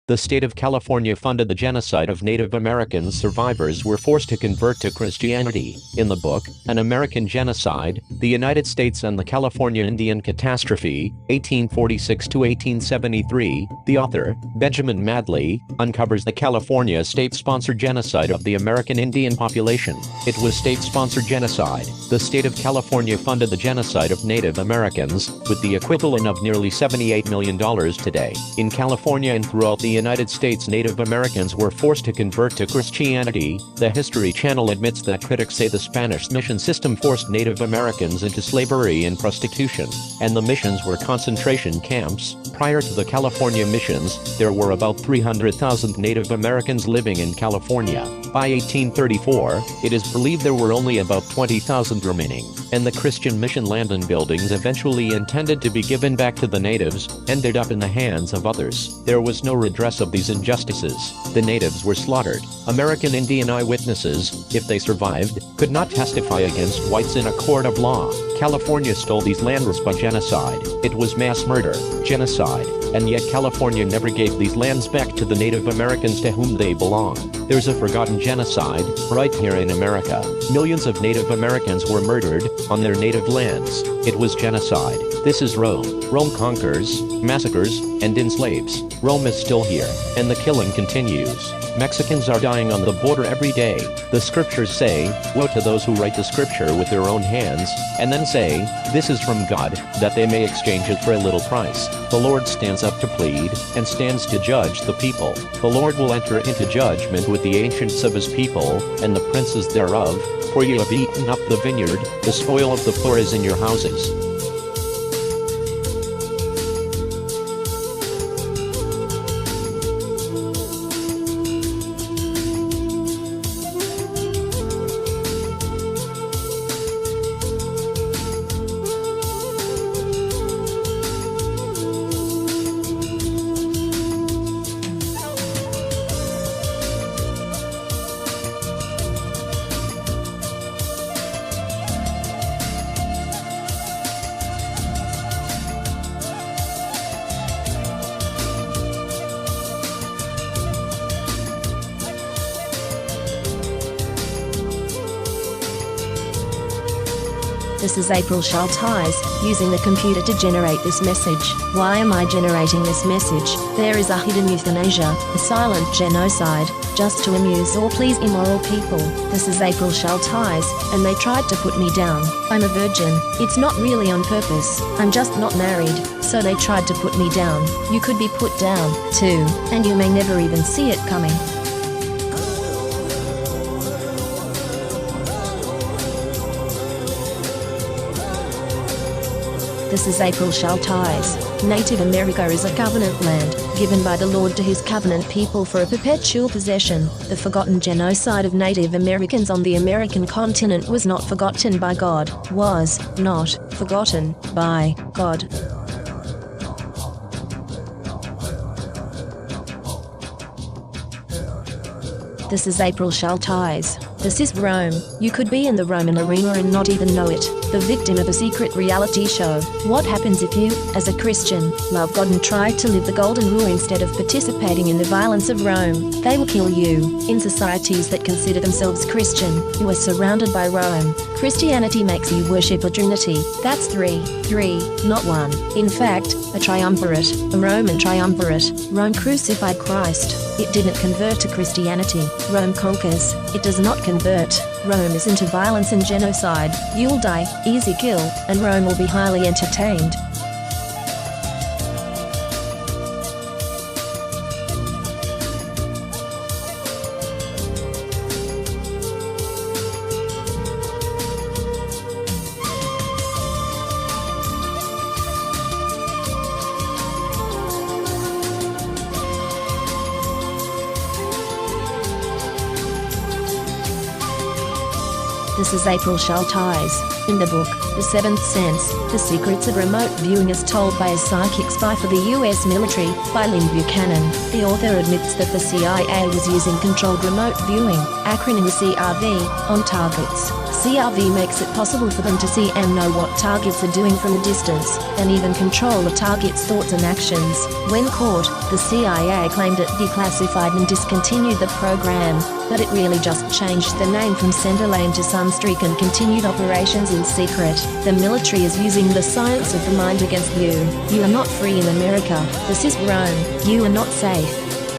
the state of California funded the genocide of Native American survivors were forced to convert to Christianity. In the book, An American Genocide, the United States and the California Indian Catastrophe, 1846-1873, the author, Benjamin Madley, uncovers the California state-sponsored genocide of the American Indian population. It was state-sponsored genocide. The state of California funded the genocide of Native Americans, with the equivalent of nearly $78 million today. In California and throughout the United States, Native Americans were forced to convert to Christianity. The History Channel admits that critics say the Spanish mission system forced Native Americans into slavery and prostitution, and the missions were concentration camps. Prior to the California missions, there were about 300,000 Native Americans living in California. By 1834, it is believed there were only about 20,000 remaining, and the Christian mission land and buildings eventually intended to be given back to the natives ended up in the hands of others. There was no redress of these injustices. The natives were slaughtered. American Indian eyewitnesses, if they survived, could not testify against whites in a court of law. California stole these lands by genocide. It was mass murder, genocide, and yet California never gave these lands back to the Native Americans to whom they belong. There's a forgotten genocide, right here in America. Millions of Native Americans were murdered on their native lands. It was genocide. This is Rome. Rome conquers, massacres, and enslaves. Rome is still here, and the killing continues. Mexicans are dying on the border every day. The scriptures say, woe to those who write the scripture with their own hands, and then say, this is from God, that they may exchange it for a little price. The Lord stands up to plead, and stands to judge the people. The Lord will enter into judgment with the ancients of his people, and the princes thereof, for you have eaten up the vineyard, the spoil of the poor is in your houses. This is April Schulthies, using the computer to generate this message. Why am I generating this message? There is a hidden euthanasia, a silent genocide, just to amuse or please immoral people. This is April Schulthies, and they tried to put me down. I'm a virgin. It's not really on purpose. I'm just not married, so they tried to put me down. You could be put down, too, and you may never even see it coming. This is April Schulthies. Native America is a covenant land, given by the Lord to his covenant people for a perpetual possession. The forgotten genocide of Native Americans on the American continent was not forgotten by God, was not forgotten by God. This is April Schulthies. This is Rome. You could be in the Roman arena and not even know it. The victim of a secret reality show. What happens if you, as a Christian, love God and try to live the golden rule instead of participating in the violence of Rome? They will kill you. In societies that consider themselves Christian, you are surrounded by Rome. Christianity makes you worship a trinity. That's three, not one. In fact, a triumvirate, a Roman triumvirate. Rome crucified Christ. It didn't convert to Christianity. Rome conquers. It does not convert. Rome is into violence and genocide. You'll die, easy kill, and Rome will be highly entertained. This is April Schulthies. In the book, The Seventh Sense, The Secrets of Remote Viewing as Told by a Psychic Spy for the U.S. Military, by Lynn Buchanan, the author admits that the CIA was using controlled remote viewing, acronym CRV, on targets. CRV makes it possible for them to see and know what targets are doing from a distance, and even control a target's thoughts and actions. When caught, the CIA claimed it declassified and discontinued the program, but it really just changed the name from Centerlane to Sunstreak and continued operations in secret. The military is using the science of the mind against you. You are not free in America. This is Rome. You are not safe.